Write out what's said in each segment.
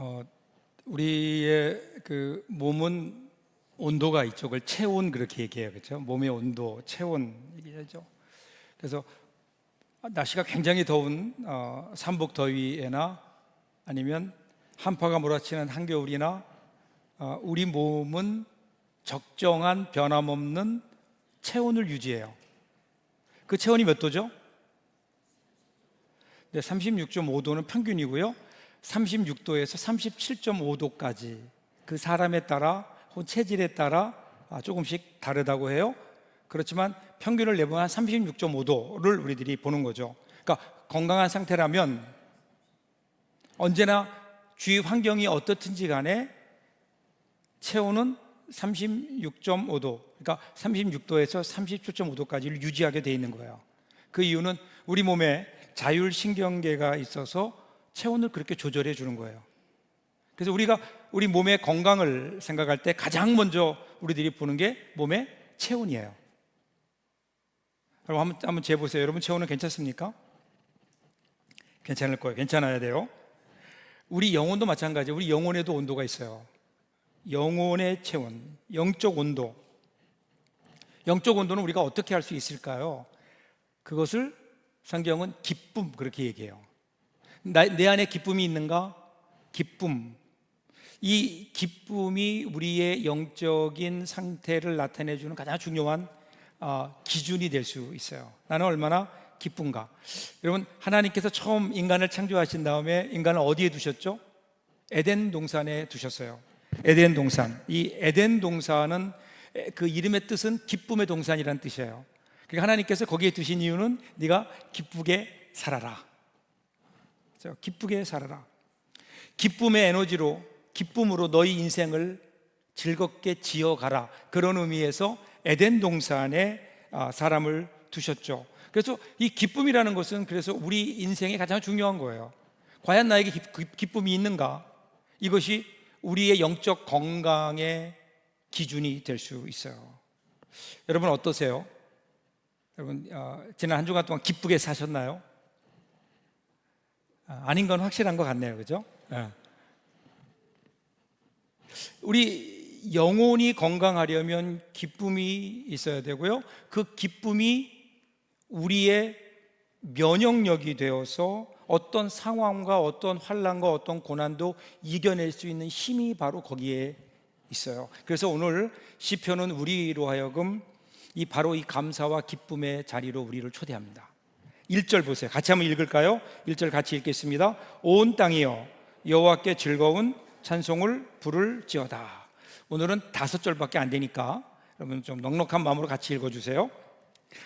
어, 우리의 그 몸은 온도가 있죠. 그걸 체온 그렇게 얘기해요. 그렇죠? 몸의 온도, 체온 얘기하죠. 그래서 날씨가 굉장히 더운 삼복 더위에나 아니면 한파가 몰아치는 한겨울이나 우리 몸은 적정한 변함없는 체온을 유지해요. 그 체온이 몇 도죠? 네, 36.5도는 평균이고요. 36도에서 37.5도까지 그 사람에 따라 혹은 체질에 따라 조금씩 다르다고 해요. 그렇지만 평균을 내보면 한 36.5도를 우리들이 보는 거죠. 그러니까 건강한 상태라면 언제나 주위 환경이 어떻든지 간에 체온은 36.5도, 그러니까 36도에서 37.5도까지를 유지하게 되어 있는 거예요. 그 이유는 우리 몸에 자율신경계가 있어서 체온을 그렇게 조절해 주는 거예요. 그래서 우리가 우리 몸의 건강을 생각할 때 가장 먼저 우리들이 보는 게 몸의 체온이에요. 여러분 한번 재보세요. 여러분 체온은 괜찮습니까? 괜찮을 거예요. 괜찮아야 돼요. 우리 영혼도 마찬가지예요. 우리 영혼에도 온도가 있어요. 영혼의 체온, 영적 온도. 영적 온도는 우리가 어떻게 할 수 있을까요? 그것을 성경은 기쁨 그렇게 얘기해요. 내 안에 기쁨이 있는가? 기쁨. 이 기쁨이 우리의 영적인 상태를 나타내주는 가장 중요한 기준이 될 수 있어요. 나는 얼마나 기쁜가? 여러분, 하나님께서 처음 인간을 창조하신 다음에 인간을 어디에 두셨죠? 에덴 동산에 두셨어요. 에덴 동산. 이 에덴 동산은 그 이름의 뜻은 기쁨의 동산이라는 뜻이에요. 그러니까 하나님께서 거기에 두신 이유는 네가 기쁘게 살아라. 그렇죠? 기쁘게 살아라. 기쁨의 에너지로, 기쁨으로 너희 인생을 즐겁게 지어가라. 그런 의미에서 에덴 동산에 사람을 두셨죠. 그래서 이 기쁨이라는 것은 그래서 우리 인생에 가장 중요한 거예요. 과연 나에게 기쁨이 있는가? 이것이 우리의 영적 건강의 기준이 될 수 있어요. 여러분 어떠세요? 여러분 지난 한 주간 동안 기쁘게 사셨나요? 아닌 건 확실한 것 같네요. 그죠? 우리 영혼이 건강하려면 기쁨이 있어야 되고요. 그 기쁨이 우리의 면역력이 되어서 어떤 상황과 어떤 환난과 어떤 고난도 이겨낼 수 있는 힘이 바로 거기에 있어요. 그래서 오늘 시편은 우리로 하여금 바로 이 감사와 기쁨의 자리로 우리를 초대합니다. 1절 보세요. 같이 한번 읽을까요? 1절 같이 읽겠습니다. 온 땅이여 여호와께 즐거운 찬송을 부를지어다. 오늘은 5절밖에 안 되니까 여러분 좀 넉넉한 마음으로 같이 읽어주세요.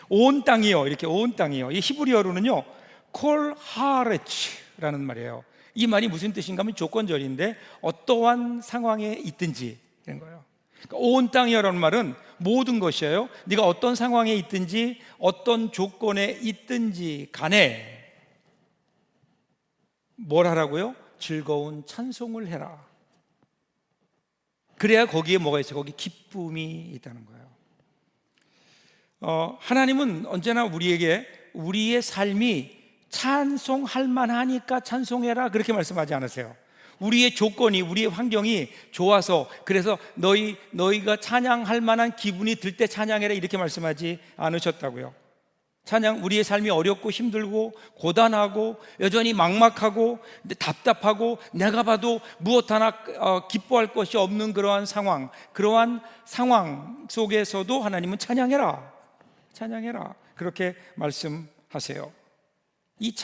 온 땅이여, 이렇게 온 땅이여. 이 히브리어로는요 콜 하레츠라는 말이에요. 이 말이 무슨 뜻인가 하면 조건절인데 어떠한 상황에 있든지 이런 거예요. 그러니까 온 땅이여라는 말은 모든 것이에요. 네가 어떤 상황에 있든지 어떤 조건에 있든지 간에 뭘 하라고요? 즐거운 찬송을 해라. 그래야 거기에 뭐가 있어요? 거기 기쁨이 있다는 거예요. 하나님은 언제나 우리에게 우리의 삶이 찬송할 만하니까 찬송해라 그렇게 말씀하지 않으세요. 우리의 조건이, 우리의 환경이 좋아서 그래서 너희가 찬양할 만한 기분이 들 때 찬양해라 이렇게 말씀하지 않으셨다고요. 찬양, 우리의 삶이 어렵고 힘들고 고단하고 여전히 막막하고 답답하고 내가 봐도 무엇 하나 기뻐할 것이 없는 그러한 상황 속에서도 하나님은 찬양해라 그렇게 말씀하세요. 이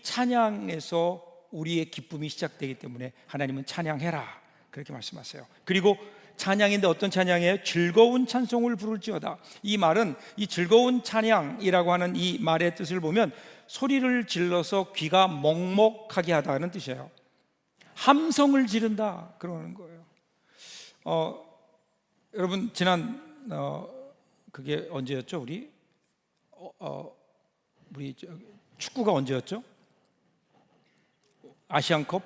찬양에서 우리의 기쁨이 시작되기 때문에 하나님은 찬양해라 그렇게 말씀하세요. 그리고 찬양인데 어떤 찬양이에요? 즐거운 찬송을 부를지어다. 이 말은 이 즐거운 찬양이라고 하는 이 말의 뜻을 보면 소리를 질러서 귀가 먹먹하게 하다는 뜻이에요. 함성을 지른다 그러는 거예요. 여러분 지난 그게 언제였죠? 우리 축구가 언제였죠? 아시안컵?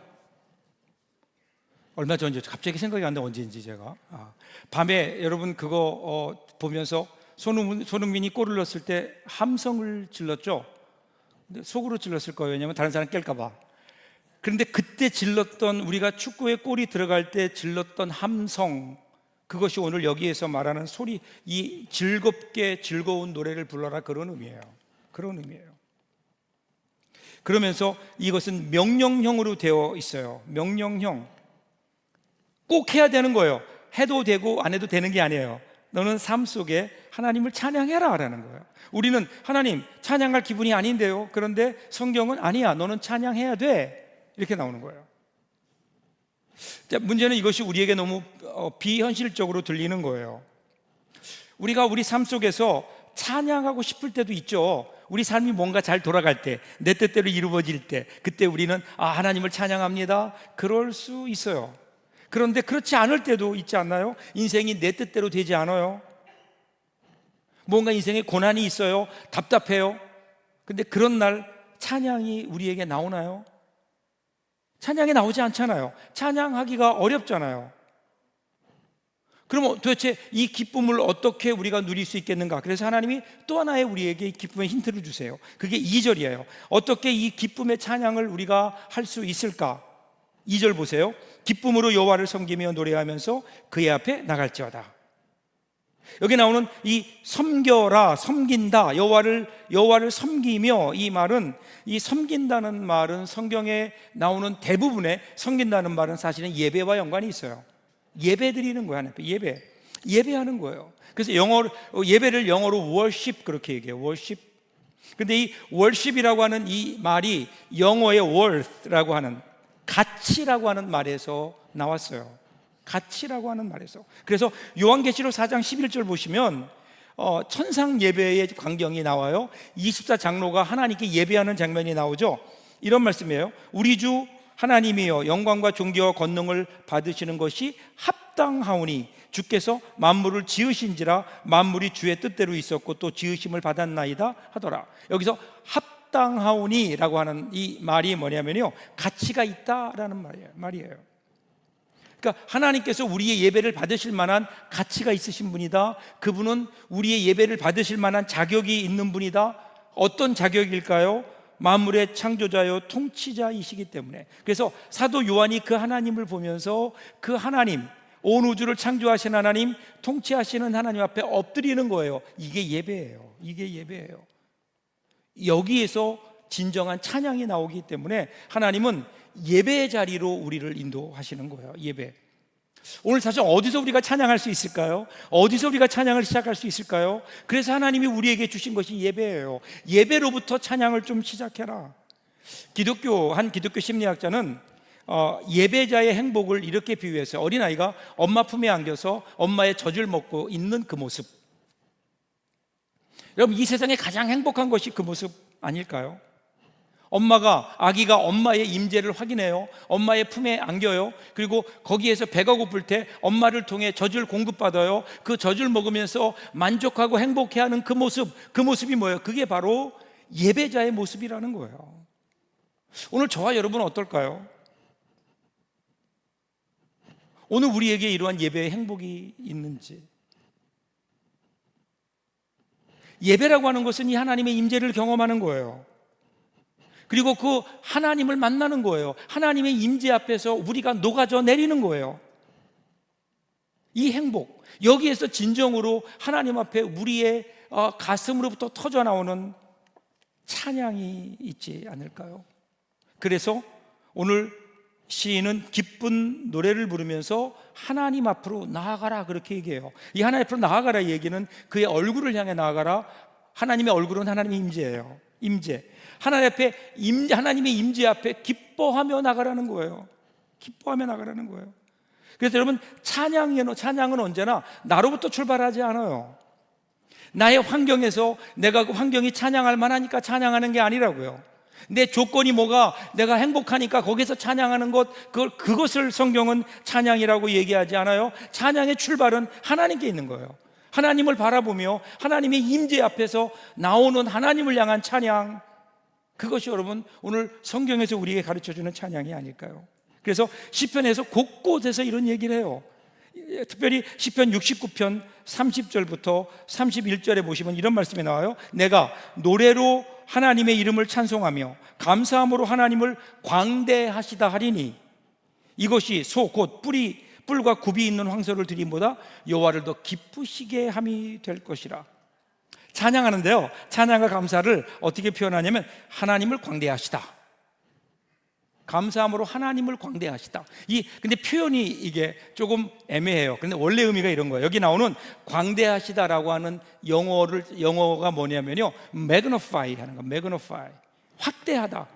얼마 전이었죠? 갑자기 생각이 안 나 언제인지 제가 밤에 여러분 그거 보면서 손흥민이 골을 넣었을 때 함성을 질렀죠? 근데 속으로 질렀을 거예요. 왜냐하면 다른 사람 깰까 봐. 그런데 그때 질렀던, 우리가 축구에 골이 들어갈 때 질렀던 함성, 그것이 오늘 여기에서 말하는 소리, 이 즐겁게 즐거운 노래를 불러라, 그런 의미예요. 그런 의미예요. 그러면서 이것은 명령형으로 되어 있어요. 명령형. 꼭 해야 되는 거예요. 해도 되고 안 해도 되는 게 아니에요. 너는 삶 속에 하나님을 찬양해라 라는 거예요. 우리는 하나님 찬양할 기분이 아닌데요, 그런데 성경은 아니야, 너는 찬양해야 돼, 이렇게 나오는 거예요. 자, 문제는 이것이 우리에게 너무 비현실적으로 들리는 거예요. 우리가 우리 삶 속에서 찬양하고 싶을 때도 있죠. 우리 삶이 뭔가 잘 돌아갈 때, 내 뜻대로 이루어질 때, 그때 우리는 하나님을 찬양합니다, 그럴 수 있어요. 그런데 그렇지 않을 때도 있지 않나요? 인생이 내 뜻대로 되지 않아요. 뭔가 인생에 고난이 있어요. 답답해요. 근데 그런 날 찬양이 우리에게 나오나요? 찬양이 나오지 않잖아요. 찬양하기가 어렵잖아요. 그럼 도대체 이 기쁨을 어떻게 우리가 누릴 수 있겠는가? 그래서 하나님이 또 하나의 우리에게 기쁨의 힌트를 주세요. 그게 2절이에요. 어떻게 이 기쁨의 찬양을 우리가 할 수 있을까? 2절 보세요. 기쁨으로 여호와를 섬기며 노래하면서 그의 앞에 나갈지어다. 여기 나오는 이 섬겨라, 섬긴다, 여호와를 섬기며, 이 말은, 이 섬긴다는 말은 성경에 나오는 대부분의 섬긴다는 말은 사실은 예배와 연관이 있어요. 예배 드리는 거예요. 예배하는 거예요. 그래서 예배를 영어로 worship, 그렇게 얘기해요. worship. 근데 이 worship이라고 하는 이 말이 영어의 worth라고 하는, 가치라고 하는 말에서 나왔어요. 가치라고 하는 말에서. 그래서 요한계시록 4장 11절 보시면 천상 예배의 광경이 나와요. 24장로가 하나님께 예배하는 장면이 나오죠. 이런 말씀이에요. 우리 주 하나님이여, 영광과 존귀와 권능을 받으시는 것이 합당하오니 주께서 만물을 지으신지라 만물이 주의 뜻대로 있었고 또 지으심을 받았나이다 하더라. 여기서 합당하오니 라고 하는 이 말이 뭐냐면요, 가치가 있다라는 말이에요. 그러니까 하나님께서 우리의 예배를 받으실 만한 가치가 있으신 분이다. 그분은 우리의 예배를 받으실 만한 자격이 있는 분이다. 어떤 자격일까요? 만물의 창조자요 통치자이시기 때문에. 그래서 사도 요한이 그 하나님을 보면서 그 하나님, 온 우주를 창조하신 하나님, 통치하시는 하나님 앞에 엎드리는 거예요. 이게 예배예요. 이게 예배예요. 여기에서 진정한 찬양이 나오기 때문에 하나님은 예배의 자리로 우리를 인도하시는 거예요. 예배. 오늘 사실 어디서 우리가 찬양할 수 있을까요? 어디서 우리가 찬양을 시작할 수 있을까요? 그래서 하나님이 우리에게 주신 것이 예배예요. 예배로부터 찬양을 좀 시작해라. 한 기독교 심리학자는 예배자의 행복을 이렇게 비유했어요. 어린아이가 엄마 품에 안겨서 엄마의 젖을 먹고 있는 그 모습. 여러분, 이 세상에 가장 행복한 것이 그 모습 아닐까요? 아기가 엄마의 임재를 확인해요. 엄마의 품에 안겨요. 그리고 거기에서 배가 고플 때 엄마를 통해 젖을 공급받아요. 그 젖을 먹으면서 만족하고 행복해하는 그 모습이 뭐예요? 그게 바로 예배자의 모습이라는 거예요. 오늘 저와 여러분은 어떨까요? 오늘 우리에게 이러한 예배의 행복이 있는지. 예배라고 하는 것은 이 하나님의 임재를 경험하는 거예요. 그리고 그 하나님을 만나는 거예요. 하나님의 임재 앞에서 우리가 녹아져 내리는 거예요. 이 행복, 여기에서 진정으로 하나님 앞에 우리의 가슴으로부터 터져나오는 찬양이 있지 않을까요? 그래서 오늘 시인은 기쁜 노래를 부르면서 하나님 앞으로 나아가라, 그렇게 얘기해요. 이 하나님 앞으로 나아가라 얘기는 그의 얼굴을 향해 나아가라. 하나님의 얼굴은 하나님의 임재예요. 임재. 하나님의 임재 앞에 기뻐하며 나가라는 거예요. 기뻐하며 나가라는 거예요. 그래서 여러분, 찬양은 언제나 나로부터 출발하지 않아요. 나의 환경에서 내가 그 환경이 찬양할 만하니까 찬양하는 게 아니라고요. 내 조건이 뭐가, 내가 행복하니까 거기서 찬양하는 그것을 성경은 찬양이라고 얘기하지 않아요. 찬양의 출발은 하나님께 있는 거예요. 하나님을 바라보며 하나님의 임재 앞에서 나오는 하나님을 향한 찬양, 그것이 여러분 오늘 성경에서 우리에게 가르쳐주는 찬양이 아닐까요? 그래서 시편에서 곳곳에서 이런 얘기를 해요. 특별히 시편 69편 30절부터 31절에 보시면 이런 말씀이 나와요. 내가 노래로 하나님의 이름을 찬송하며 감사함으로 하나님을 광대하시다 하리니 이것이 소 곧 뿔과 굽이 있는 황소를 드림보다 여호와를 더 기쁘시게 함이 될 것이라. 찬양하는데요, 찬양과 감사를 어떻게 표현하냐면 하나님을 광대하시다, 감사함으로 하나님을 광대하시다. 근데 표현이 이게 조금 애매해요. 근데 원래 의미가 이런 거예요. 여기 나오는 광대하시다라고 하는 영어가 뭐냐면요, magnify 하는 거. magnify, 확대하다,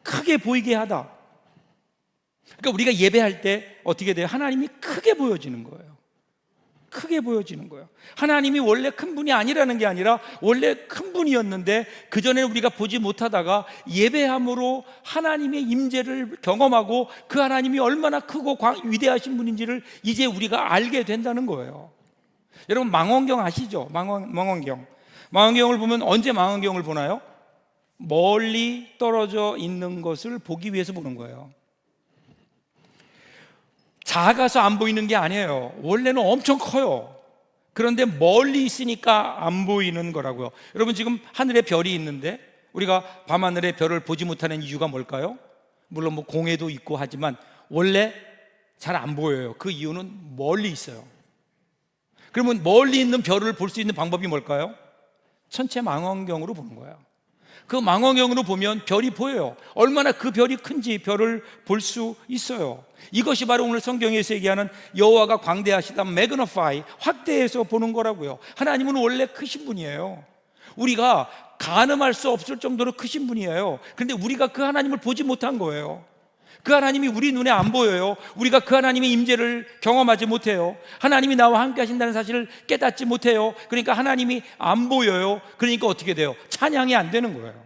크게 보이게 하다. 그러니까 우리가 예배할 때 어떻게 돼요? 하나님이 크게 보여지는 거예요. 크게 보여지는 거예요. 하나님이 원래 큰 분이 아니라는 게 아니라 원래 큰 분이었는데 그전에는 우리가 보지 못하다가 예배함으로 하나님의 임재를 경험하고 그 하나님이 얼마나 크고 위대하신 분인지를 이제 우리가 알게 된다는 거예요. 여러분, 망원경 아시죠? 망원경을 보면 언제 망원경을 보나요? 멀리 떨어져 있는 것을 보기 위해서 보는 거예요. 작아서 안 보이는 게 아니에요. 원래는 엄청 커요. 그런데 멀리 있으니까 안 보이는 거라고요. 여러분, 지금 하늘에 별이 있는데 우리가 밤하늘에 별을 보지 못하는 이유가 뭘까요? 물론 뭐 공해도 있고 하지만 원래 잘 안 보여요. 그 이유는 멀리 있어요. 그러면 멀리 있는 별을 볼 수 있는 방법이 뭘까요? 천체 망원경으로 보는 거예요. 그 망원경으로 보면 별이 보여요. 얼마나 그 별이 큰지 별을 볼 수 있어요. 이것이 바로 오늘 성경에서 얘기하는 여호와가 광대하시다, magnify, 확대해서 보는 거라고요. 하나님은 원래 크신 분이에요. 우리가 가늠할 수 없을 정도로 크신 분이에요. 그런데 우리가 그 하나님을 보지 못한 거예요. 그 하나님이 우리 눈에 안 보여요. 우리가 그 하나님의 임재를 경험하지 못해요. 하나님이 나와 함께 하신다는 사실을 깨닫지 못해요. 그러니까 하나님이 안 보여요. 그러니까 어떻게 돼요? 찬양이 안 되는 거예요.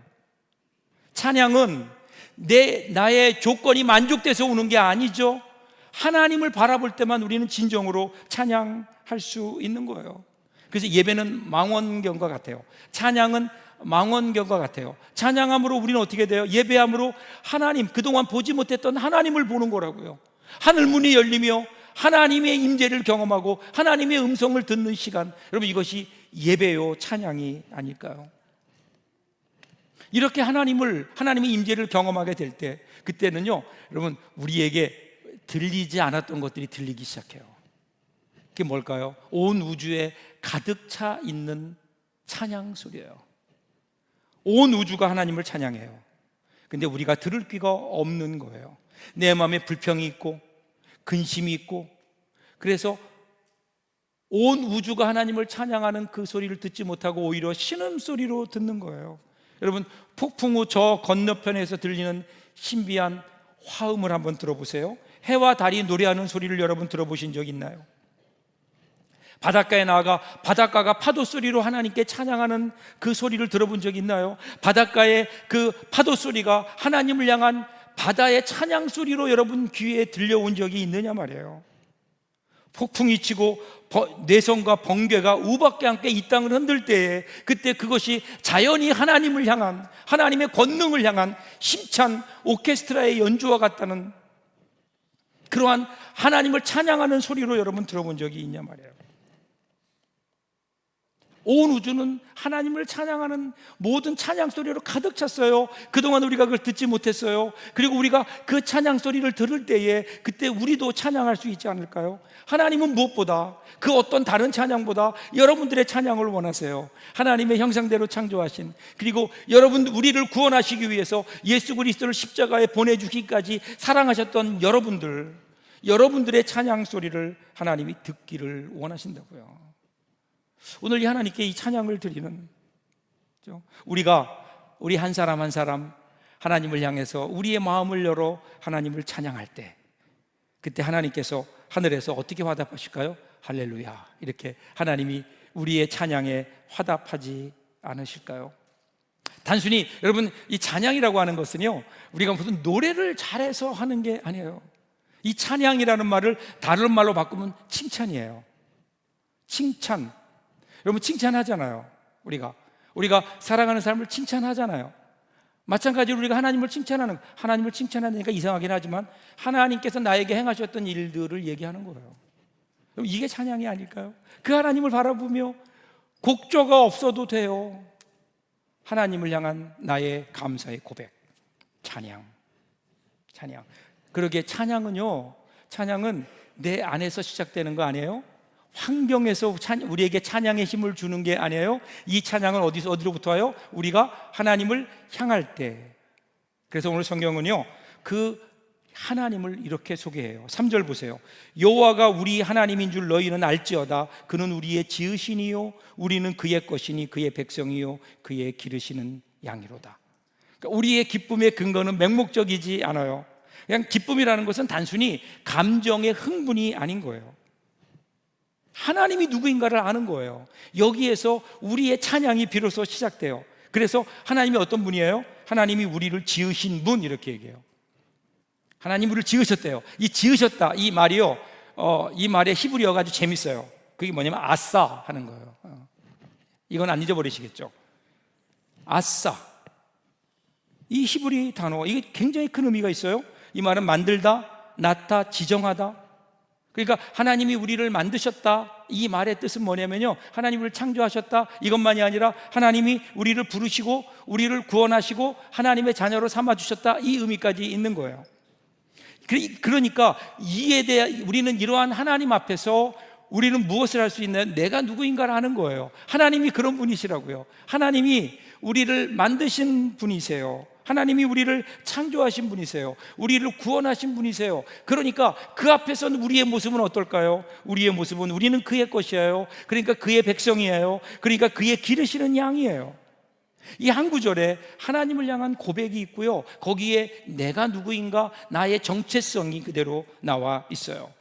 찬양은 나의 조건이 만족돼서 오는 게 아니죠. 하나님을 바라볼 때만 우리는 진정으로 찬양할 수 있는 거예요. 그래서 예배는 망원경과 같아요. 찬양은 망원경과 같아요. 찬양함으로 우리는 어떻게 돼요? 예배함으로 하나님, 그동안 보지 못했던 하나님을 보는 거라고요. 하늘문이 열리며 하나님의 임재를 경험하고 하나님의 음성을 듣는 시간, 여러분, 이것이 예배요 찬양이 아닐까요? 이렇게 하나님의 임재를 경험하게 될 때, 그때는요, 여러분, 우리에게 들리지 않았던 것들이 들리기 시작해요. 그게 뭘까요? 온 우주에 가득 차 있는 찬양 소리예요. 온 우주가 하나님을 찬양해요. 근데 우리가 들을 귀가 없는 거예요. 내 마음에 불평이 있고 근심이 있고, 그래서 온 우주가 하나님을 찬양하는 그 소리를 듣지 못하고 오히려 신음소리로 듣는 거예요. 여러분, 폭풍 후 저 건너편에서 들리는 신비한 화음을 한번 들어보세요. 해와 달이 노래하는 소리를 여러분 들어보신 적 있나요? 바닷가에 나아가 바닷가가 파도 소리로 하나님께 찬양하는 그 소리를 들어본 적 있나요? 바닷가의 그 파도 소리가 하나님을 향한 바다의 찬양 소리로 여러분 귀에 들려온 적이 있느냐 말이에요. 폭풍이 치고 내성과 번개가 우박과 함께 이 땅을 흔들 때에, 그때 그것이 자연이 하나님을 향한, 하나님의 권능을 향한 힘찬 오케스트라의 연주와 같다는 그러한 하나님을 찬양하는 소리로 여러분 들어본 적이 있냐 말이에요. 온 우주는 하나님을 찬양하는 모든 찬양 소리로 가득 찼어요. 그동안 우리가 그걸 듣지 못했어요. 그리고 우리가 그 찬양 소리를 들을 때에 그때 우리도 찬양할 수 있지 않을까요? 하나님은 무엇보다, 그 어떤 다른 찬양보다 여러분들의 찬양을 원하세요. 하나님의 형상대로 창조하신, 그리고 우리를 구원하시기 위해서 예수 그리스도를 십자가에 보내주기까지 사랑하셨던 여러분들의 찬양 소리를 하나님이 듣기를 원하신다고요. 오늘 이 하나님께 이 찬양을 드리는, 우리 한 사람 한 사람 하나님을 향해서 우리의 마음을 열어 하나님을 찬양할 때, 그때 하나님께서 하늘에서 어떻게 화답하실까요? 할렐루야, 이렇게 하나님이 우리의 찬양에 화답하지 않으실까요? 단순히 여러분, 이 찬양이라고 하는 것은요, 우리가 무슨 노래를 잘해서 하는 게 아니에요. 이 찬양이라는 말을 다른 말로 바꾸면 칭찬이에요. 칭찬. 여러분, 칭찬하잖아요. 우리가 사랑하는 사람을 칭찬하잖아요. 마찬가지로 우리가 하나님을 칭찬하니까 이상하긴 하지만 하나님께서 나에게 행하셨던 일들을 얘기하는 거예요. 그럼 이게 찬양이 아닐까요? 그 하나님을 바라보며 곡조가 없어도 돼요. 하나님을 향한 나의 감사의 고백, 찬양. 그러기에 찬양은 내 안에서 시작되는 거 아니에요? 환경에서 우리에게 찬양의 힘을 주는 게 아니에요? 이 찬양은 어디로부터 와요? 우리가 하나님을 향할 때. 그래서 오늘 성경은요, 그 하나님을 이렇게 소개해요. 3절 보세요. 여호와가 우리 하나님인 줄 너희는 알지어다. 그는 우리의 지으시니요 우리는 그의 것이니 그의 백성이요 그의 기르시는 양이로다. 그러니까 우리의 기쁨의 근거는 맹목적이지 않아요. 그냥 기쁨이라는 것은 단순히 감정의 흥분이 아닌 거예요. 하나님이 누구인가를 아는 거예요. 여기에서 우리의 찬양이 비로소 시작돼요. 그래서 하나님이 어떤 분이에요? 하나님이 우리를 지으신 분, 이렇게 얘기해요. 하나님 우리를 지으셨대요. 이 지으셨다, 이 말이요, 이 말의 히브리어가 아주 재밌어요. 그게 뭐냐면 아싸 하는 거예요. 이건 안 잊어버리시겠죠? 아싸, 이 히브리 단어, 이게 굉장히 큰 의미가 있어요. 이 말은 만들다, 낳다, 지정하다. 그러니까 하나님이 우리를 만드셨다, 이 말의 뜻은 뭐냐면요, 하나님을 창조하셨다, 이것만이 아니라 하나님이 우리를 부르시고 우리를 구원하시고 하나님의 자녀로 삼아주셨다, 이 의미까지 있는 거예요. 그러니까 이에 대해 우리는 이러한 하나님 앞에서 우리는 무엇을 할 수 있나요? 내가 누구인가를 아는 거예요. 하나님이 그런 분이시라고요. 하나님이 우리를 만드신 분이세요. 하나님이 우리를 창조하신 분이세요. 우리를 구원하신 분이세요. 그러니까 그 앞에서는 우리의 모습은 어떨까요? 우리의 모습은 우리는 그의 것이에요. 그러니까 그의 백성이에요. 그러니까 그의 기르시는 양이에요. 이 한 구절에 하나님을 향한 고백이 있고요, 거기에 내가 누구인가, 나의 정체성이 그대로 나와 있어요.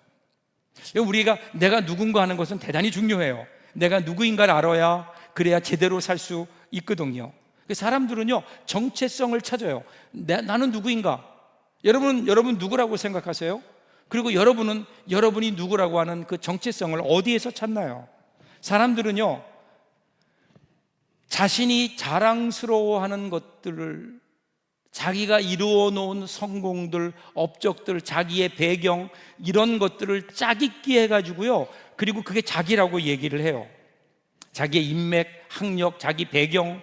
우리가 내가 누군가 하는 것은 대단히 중요해요. 내가 누구인가를 알아야 그래야 제대로 살 수 있거든요. 사람들은요, 정체성을 찾아요. 나는 누구인가? 여러분 누구라고 생각하세요? 그리고 여러분이 누구라고 하는 그 정체성을 어디에서 찾나요? 사람들은요, 자신이 자랑스러워하는 것들을, 자기가 이루어 놓은 성공들, 업적들, 자기의 배경, 이런 것들을 짜깁기 해가지고요, 그리고 그게 자기라고 얘기를 해요. 자기의 인맥, 학력, 자기 배경,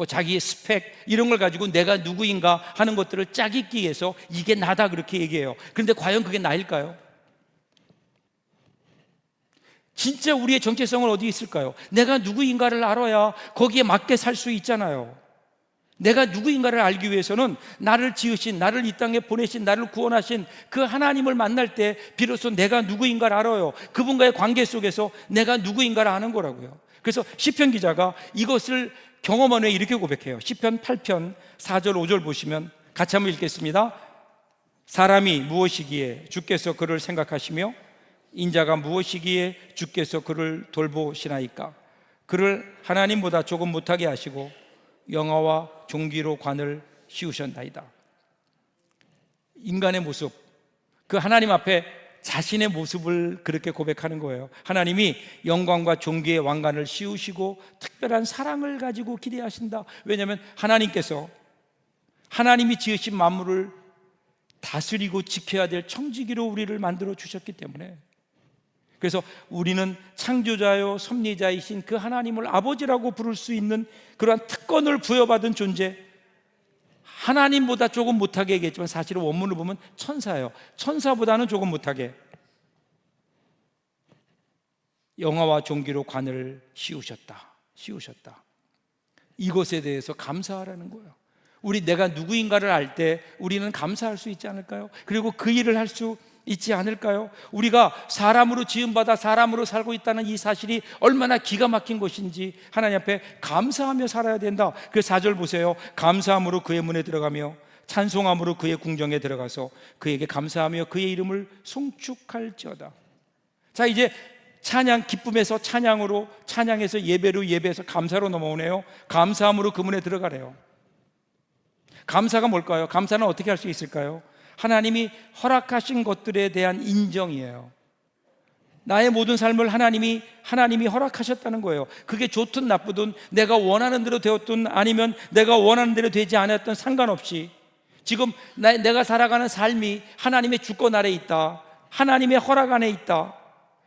자기의 스펙, 이런 걸 가지고 내가 누구인가 하는 것들을 짜깁기 위해서 이게 나다, 그렇게 얘기해요. 그런데 과연 그게 나일까요? 진짜 우리의 정체성은 어디 있을까요? 내가 누구인가를 알아야 거기에 맞게 살 수 있잖아요. 내가 누구인가를 알기 위해서는 나를 지으신, 나를 이 땅에 보내신, 나를 구원하신 그 하나님을 만날 때 비로소 내가 누구인가를 알아요. 그분과의 관계 속에서 내가 누구인가를 아는 거라고요. 그래서 시편 기자가 이것을 경험한 후에 이렇게 고백해요. 시편 8편 4절 5절 보시면 같이 한번 읽겠습니다. 사람이 무엇이기에 주께서 그를 생각하시며 인자가 무엇이기에 주께서 그를 돌보시나이까. 그를 하나님보다 조금 못하게 하시고 영화와 종기로 관을 씌우셨나이다. 인간의 모습, 그 하나님 앞에 자신의 모습을 그렇게 고백하는 거예요. 하나님이 영광과 존귀의 왕관을 씌우시고 특별한 사랑을 가지고 기대하신다. 왜냐하면 하나님께서 하나님이 지으신 만물을 다스리고 지켜야 될 청지기로 우리를 만들어 주셨기 때문에, 그래서 우리는 창조자요 섭리자이신 그 하나님을 아버지라고 부를 수 있는 그러한 특권을 부여받은 존재, 하나님보다 조금 못하게 얘기했지만 사실은 원문을 보면 천사예요. 천사보다는 조금 못하게 영화와 종기로 관을 씌우셨다. 이것에 대해서 감사하라는 거예요. 내가 누구인가를 알 때 우리는 감사할 수 있지 않을까요? 그리고 그 일을 할 수 있지 않을까요? 우리가 사람으로 지음받아 사람으로 살고 있다는 이 사실이 얼마나 기가 막힌 것인지 하나님 앞에 감사하며 살아야 된다. 그 4절 보세요. 감사함으로 그의 문에 들어가며 찬송함으로 그의 궁정에 들어가서 그에게 감사하며 그의 이름을 송축할지어다. 자, 이제 찬양, 기쁨에서 찬양으로, 찬양에서 예배로, 예배에서 감사로 넘어오네요. 감사함으로 그 문에 들어가래요. 감사가 뭘까요? 감사는 어떻게 할 수 있을까요? 하나님이 허락하신 것들에 대한 인정이에요. 나의 모든 삶을 하나님이 허락하셨다는 거예요. 그게 좋든 나쁘든, 내가 원하는 대로 되었든 아니면 내가 원하는 대로 되지 않았든 상관없이 지금 내가 살아가는 삶이 하나님의 주권 아래 있다, 하나님의 허락 안에 있다.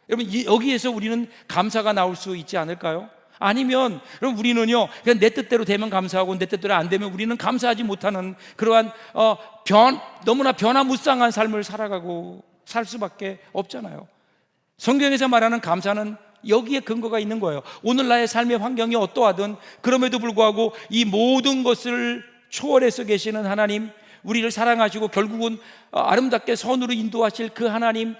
여러분, 여기에서 우리는 감사가 나올 수 있지 않을까요? 아니면 그럼 우리는요 그냥 내 뜻대로 되면 감사하고 내 뜻대로 안 되면 우리는 감사하지 못하는 그러한 너무나 변화무쌍한 삶을 살아가고 살 수밖에 없잖아요. 성경에서 말하는 감사는 여기에 근거가 있는 거예요. 오늘 나의 삶의 환경이 어떠하든 그럼에도 불구하고 이 모든 것을 초월해서 계시는 하나님, 우리를 사랑하시고 결국은 아름답게 선으로 인도하실 그 하나님을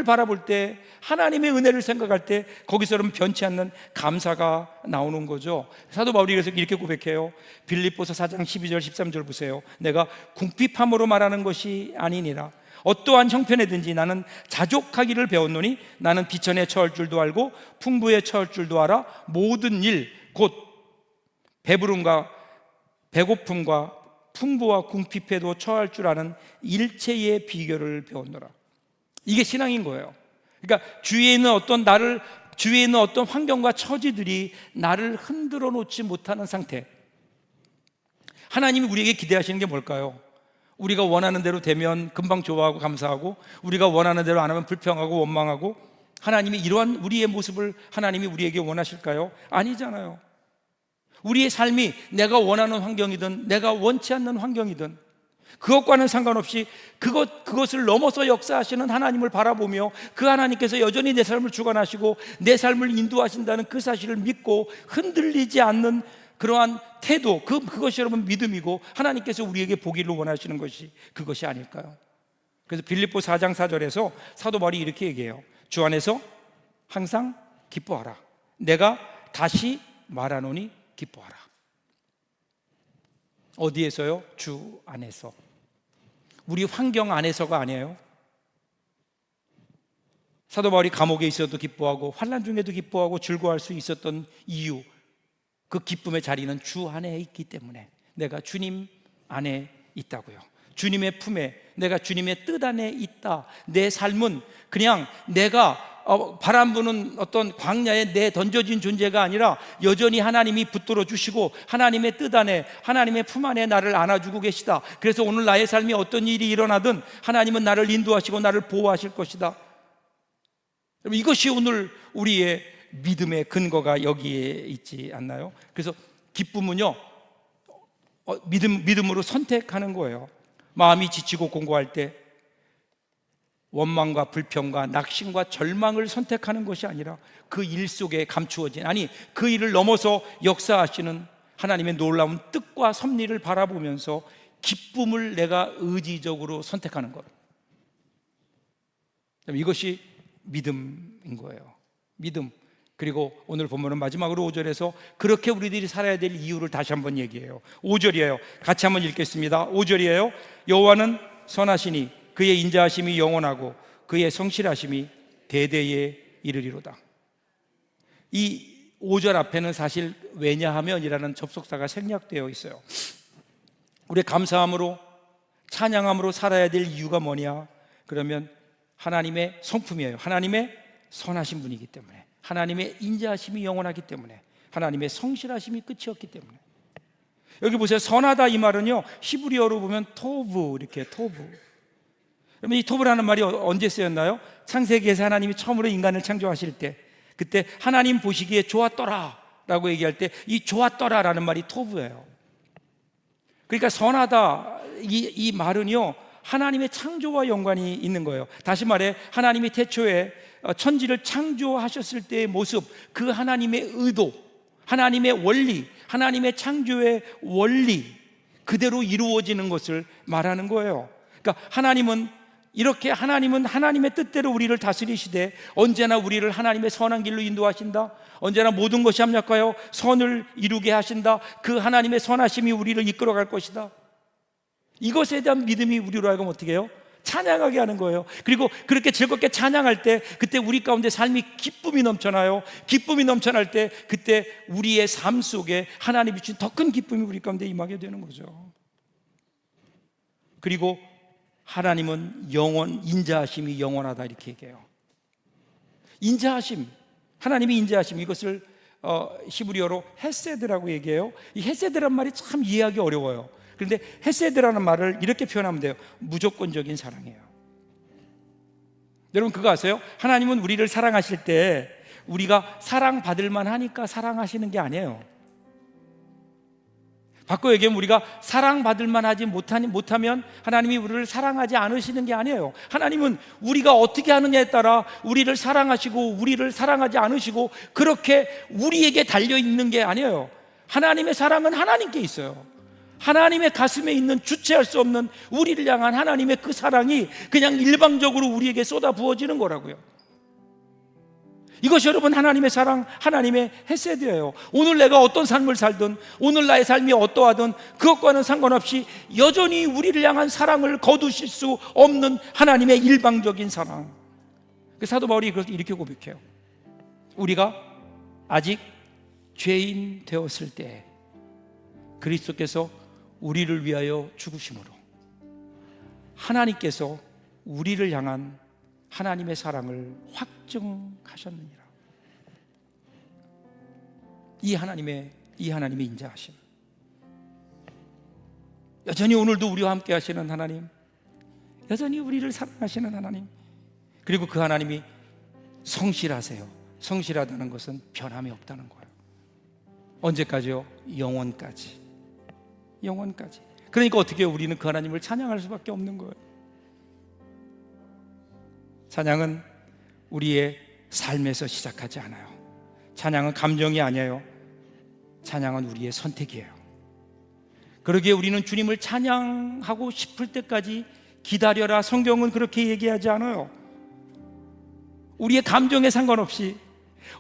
바라볼 때, 하나님의 은혜를 생각할 때 거기서는 변치 않는 감사가 나오는 거죠. 사도 바울이 그래서 이렇게 고백해요. 빌립보서 4장 12절 13절 보세요. 내가 궁핍함으로 말하는 것이 아니니라. 어떠한 형편에든지 나는 자족하기를 배웠노니 나는 비천에 처할 줄도 알고 풍부에 처할 줄도 알아. 모든 일 곧 배부름과 배고픔과 풍부와 궁핍에도 처할 줄 아는 일체의 비결을 배웠노라. 이게 신앙인 거예요. 그러니까 주위에 있는 어떤 환경과 처지들이 나를 흔들어 놓지 못하는 상태. 하나님이 우리에게 기대하시는 게 뭘까요? 우리가 원하는 대로 되면 금방 좋아하고 감사하고, 우리가 원하는 대로 안 하면 불평하고 원망하고, 하나님이 이러한 우리의 모습을 하나님이 우리에게 원하실까요? 아니잖아요. 우리의 삶이 내가 원하는 환경이든 내가 원치 않는 환경이든 그것과는 상관없이 그것을 넘어서 역사하시는 하나님을 바라보며 그 하나님께서 여전히 내 삶을 주관하시고 내 삶을 인도하신다는 그 사실을 믿고 흔들리지 않는 그러한 태도, 그것이 여러분 믿음이고 하나님께서 우리에게 보기를 원하시는 것이 그것이 아닐까요? 그래서 빌립보 4장 4절에서 사도 바울이 이렇게 얘기해요. 주 안에서 항상 기뻐하라. 내가 다시 말하노니 기뻐하라. 어디에서요? 주 안에서. 우리 환경 안에서가 아니에요. 사도 바울이 감옥에 있어도 기뻐하고 환난 중에도 기뻐하고 즐거워할 수 있었던 이유, 그 기쁨의 자리는 주 안에 있기 때문에 내가 주님 안에 있다고요. 주님의 품에, 내가 주님의 뜻 안에 있다. 내 삶은 그냥 내가 바람 부는 어떤 광야에 내 던져진 존재가 아니라 여전히 하나님이 붙들어 주시고 하나님의 뜻 안에, 하나님의 품 안에 나를 안아주고 계시다. 그래서 오늘 나의 삶에 어떤 일이 일어나든 하나님은 나를 인도하시고 나를 보호하실 것이다. 이것이 오늘 우리의 믿음의 근거가 여기에 있지 않나요? 그래서 기쁨은요 믿음으로 선택하는 거예요. 마음이 지치고 공고할 때 원망과 불평과 낙심과 절망을 선택하는 것이 아니라 그 일 속에 감추어진, 그 일을 넘어서 역사하시는 하나님의 놀라운 뜻과 섭리를 바라보면서 기쁨을 내가 의지적으로 선택하는 것, 이것이 믿음인 거예요. 믿음. 그리고 오늘 본문은 마지막으로 5절에서 그렇게 우리들이 살아야 될 이유를 다시 한번 얘기해요. 5절이에요. 같이 한번 읽겠습니다. 5절이에요. 여호와는 선하시니 그의 인자하심이 영원하고 그의 성실하심이 대대에 이르리로다. 이 5절 앞에는 사실 왜냐하면이라는 접속사가 생략되어 있어요. 우리 감사함으로 찬양함으로 살아야 될 이유가 뭐냐? 그러면 하나님의 성품이에요. 하나님의 선하신 분이기 때문에, 하나님의 인자하심이 영원하기 때문에, 하나님의 성실하심이 끝이 없기 때문에. 여기 보세요. 선하다 이 말은요 히브리어로 보면 토브, 이렇게 토브. 그러면 이 토브라는 말이 언제 쓰였나요? 창세기에서 하나님이 처음으로 인간을 창조하실 때, 그때 하나님 보시기에 좋았더라 라고 얘기할 때 이 좋았더라 라는 말이 토브예요. 그러니까 선하다 이 말은요 하나님의 창조와 연관이 있는 거예요. 다시 말해 하나님이 태초에 천지를 창조하셨을 때의 모습, 그 하나님의 의도, 하나님의 원리, 하나님의 창조의 원리 그대로 이루어지는 것을 말하는 거예요. 그러니까 하나님은 하나님의 뜻대로 우리를 다스리시되 언제나 우리를 하나님의 선한 길로 인도하신다. 언제나 모든 것이 합력하여 선을 이루게 하신다. 그 하나님의 선하심이 우리를 이끌어갈 것이다. 이것에 대한 믿음이 우리로 하여금 어떻게 해요? 찬양하게 하는 거예요. 그리고 그렇게 즐겁게 찬양할 때 그때 우리 가운데 삶이 기쁨이 넘쳐나요. 기쁨이 넘쳐날 때 그때 우리의 삶 속에 하나님이 주신 더 큰 기쁨이 우리 가운데 임하게 되는 거죠. 그리고 하나님은 인자하심이 영원하다 이렇게 얘기해요. 인자하심, 하나님이 인자하심, 이것을 히브리어로 헤세드라고 얘기해요. 이 헤세드란 말이 참 이해하기 어려워요. 그런데 헤세드라는 말을 이렇게 표현하면 돼요. 무조건적인 사랑이에요. 여러분 그거 아세요? 하나님은 우리를 사랑하실 때 우리가 사랑받을 만하니까 사랑하시는 게 아니에요. 바꿔 얘기하면 우리가 사랑받을 만하지 못하면 하나님이 우리를 사랑하지 않으시는 게 아니에요. 하나님은 우리가 어떻게 하느냐에 따라 우리를 사랑하시고 우리를 사랑하지 않으시고 그렇게 우리에게 달려있는 게 아니에요. 하나님의 사랑은 하나님께 있어요. 하나님의 가슴에 있는 주체할 수 없는 우리를 향한 하나님의 그 사랑이 그냥 일방적으로 우리에게 쏟아 부어지는 거라고요. 이것이 여러분 하나님의 사랑, 하나님의 헤세드예요. 오늘 내가 어떤 삶을 살든, 오늘 나의 삶이 어떠하든 그것과는 상관없이 여전히 우리를 향한 사랑을 거두실 수 없는 하나님의 일방적인 사랑. 사도 바울이 이렇게 고백해요. 우리가 아직 죄인 되었을 때 그리스도께서 우리를 위하여 죽으심으로 하나님께서 우리를 향한 하나님의 사랑을 확증하셨느니라. 이 하나님의 인자하심, 여전히 오늘도 우리와 함께 하시는 하나님, 여전히 우리를 사랑하시는 하나님, 그리고 그 하나님이 성실하세요. 성실하다는 것은 변함이 없다는 거예요. 언제까지요? 영원까지. 영원까지. 그러니까 어떻게 우리는 그 하나님을 찬양할 수밖에 없는 거예요. 찬양은 우리의 삶에서 시작하지 않아요. 찬양은 감정이 아니에요. 찬양은 우리의 선택이에요. 그러기에 우리는 주님을 찬양하고 싶을 때까지 기다려라. 성경은 그렇게 얘기하지 않아요. 우리의 감정에 상관없이,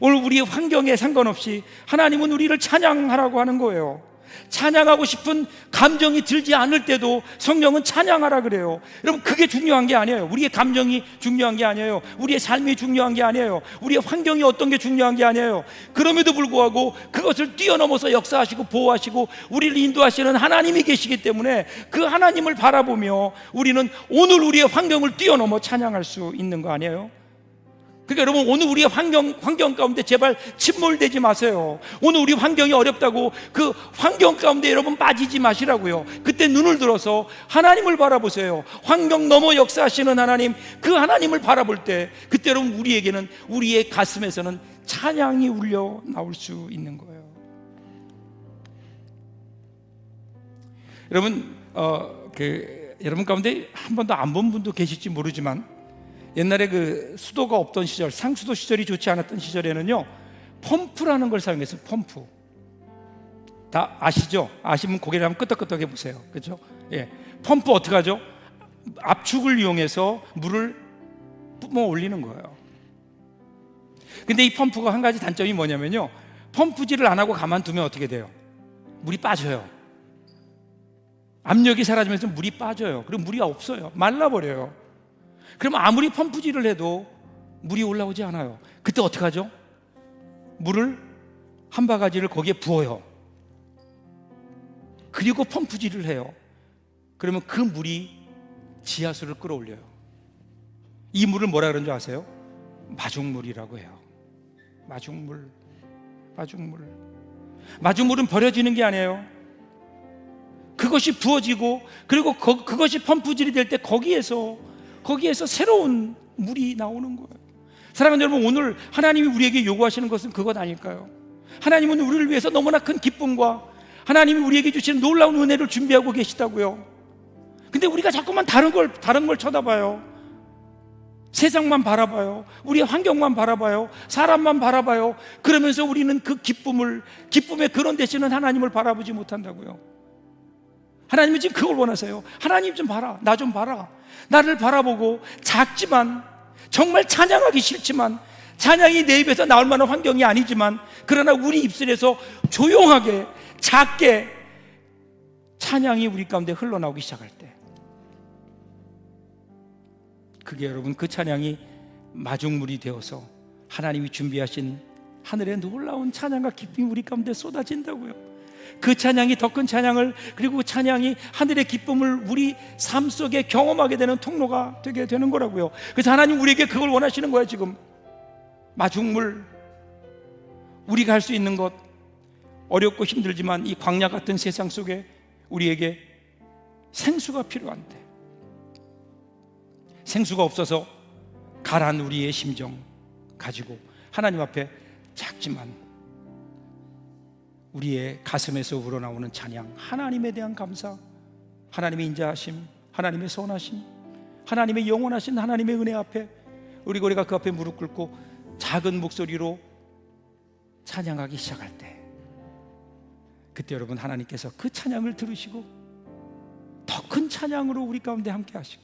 오늘 우리의 환경에 상관없이 하나님은 우리를 찬양하라고 하는 거예요. 찬양하고 싶은 감정이 들지 않을 때도 성령은 찬양하라 그래요. 여러분, 그게 중요한 게 아니에요. 우리의 감정이 중요한 게 아니에요. 우리의 삶이 중요한 게 아니에요. 우리의 환경이 어떤 게 중요한 게 아니에요. 그럼에도 불구하고 그것을 뛰어넘어서 역사하시고 보호하시고 우리를 인도하시는 하나님이 계시기 때문에 그 하나님을 바라보며 우리는 오늘 우리의 환경을 뛰어넘어 찬양할 수 있는 거 아니에요? 그러니까 여러분, 오늘 우리의 환경 가운데 제발 침몰되지 마세요. 오늘 우리 환경이 어렵다고 그 환경 가운데 여러분 빠지지 마시라고요. 그때 눈을 들어서 하나님을 바라보세요. 환경 넘어 역사하시는 하나님, 그 하나님을 바라볼 때 그때 여러분 우리에게는, 우리의 가슴에서는 찬양이 울려 나올 수 있는 거예요. 여러분, 여러분 가운데 한 번도 안 본 분도 계실지 모르지만 옛날에 그 수도가 없던 시절, 상수도 시절이 좋지 않았던 시절에는요, 펌프라는 걸 사용했어요. 펌프. 다 아시죠? 아시면 고개를 한번 끄덕끄덕 해보세요. 그렇죠? 예. 펌프 어떻게 하죠? 압축을 이용해서 물을 뿜어 올리는 거예요. 근데 이 펌프가 한 가지 단점이 뭐냐면요, 펌프질을 안 하고 가만두면 어떻게 돼요? 물이 빠져요. 압력이 사라지면서 물이 빠져요. 그리고 물이 없어요. 말라버려요. 그러면 아무리 펌프질을 해도 물이 올라오지 않아요. 그때 어떻게 하죠? 물을 한 바가지를 거기에 부어요. 그리고 펌프질을 해요. 그러면 그 물이 지하수를 끌어올려요. 이 물을 뭐라 그러는 줄 아세요? 마중물이라고 해요. 마중물은 버려지는 게 아니에요. 그것이 부어지고, 그리고 그것이 펌프질이 될 때 거기에서 새로운 물이 나오는 거예요. 사랑하는 여러분, 오늘 하나님이 우리에게 요구하시는 것은 그것 아닐까요? 하나님은 우리를 위해서 너무나 큰 기쁨과 하나님이 우리에게 주시는 놀라운 은혜를 준비하고 계시다고요. 근데 우리가 자꾸만 다른 걸 쳐다봐요. 세상만 바라봐요. 우리의 환경만 바라봐요. 사람만 바라봐요. 그러면서 우리는 그 기쁨의 근원 되시는 하나님을 바라보지 못한다고요. 하나님은 지금 그걸 원하세요. 하나님 좀 봐라. 나 좀 봐라. 나를 바라보고 작지만, 정말 찬양하기 싫지만, 찬양이 내 입에서 나올 만한 환경이 아니지만, 그러나 우리 입술에서 조용하게, 작게 찬양이 우리 가운데 흘러나오기 시작할 때, 그게 여러분, 그 찬양이 마중물이 되어서 하나님이 준비하신 하늘의 놀라운 찬양과 기쁨이 우리 가운데 쏟아진다고요. 그 찬양이 더 큰 찬양을, 그리고 그 찬양이 하늘의 기쁨을 우리 삶 속에 경험하게 되는 통로가 되게 되는 거라고요. 그래서 하나님 우리에게 그걸 원하시는 거예요. 지금 마중물, 우리가 할 수 있는 것, 어렵고 힘들지만 이 광야 같은 세상 속에 우리에게 생수가 필요한데, 생수가 없어서 가란 우리의 심정 가지고 하나님 앞에 작지만 우리의 가슴에서 우러나오는 찬양, 하나님에 대한 감사, 하나님의 인자하심, 하나님의 선하심, 하나님의 영원하신 하나님의 은혜 앞에 우리가 그 앞에 무릎 꿇고 작은 목소리로 찬양하기 시작할 때, 그때 여러분 하나님께서 그 찬양을 들으시고 더 큰 찬양으로 우리 가운데 함께 하시고,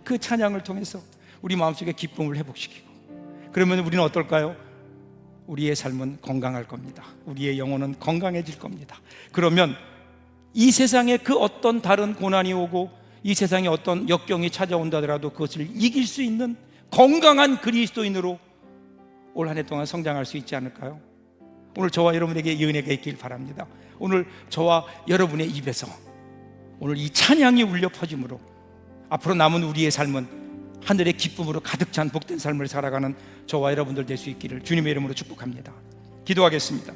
그 찬양을 통해서 우리 마음속에 기쁨을 회복시키고, 그러면 우리는 어떨까요? 우리의 삶은 건강할 겁니다. 우리의 영혼은 건강해질 겁니다. 그러면 이 세상에 그 어떤 다른 고난이 오고 이 세상에 어떤 역경이 찾아온다 하더라도 그것을 이길 수 있는 건강한 그리스도인으로 올 한 해 동안 성장할 수 있지 않을까요? 오늘 저와 여러분에게 이 은혜가 있길 바랍니다. 오늘 저와 여러분의 입에서 오늘 이 찬양이 울려 퍼짐으로 앞으로 남은 우리의 삶은 하늘의 기쁨으로 가득 찬 복된 삶을 살아가는 저와 여러분들 될 수 있기를 주님의 이름으로 축복합니다. 기도하겠습니다.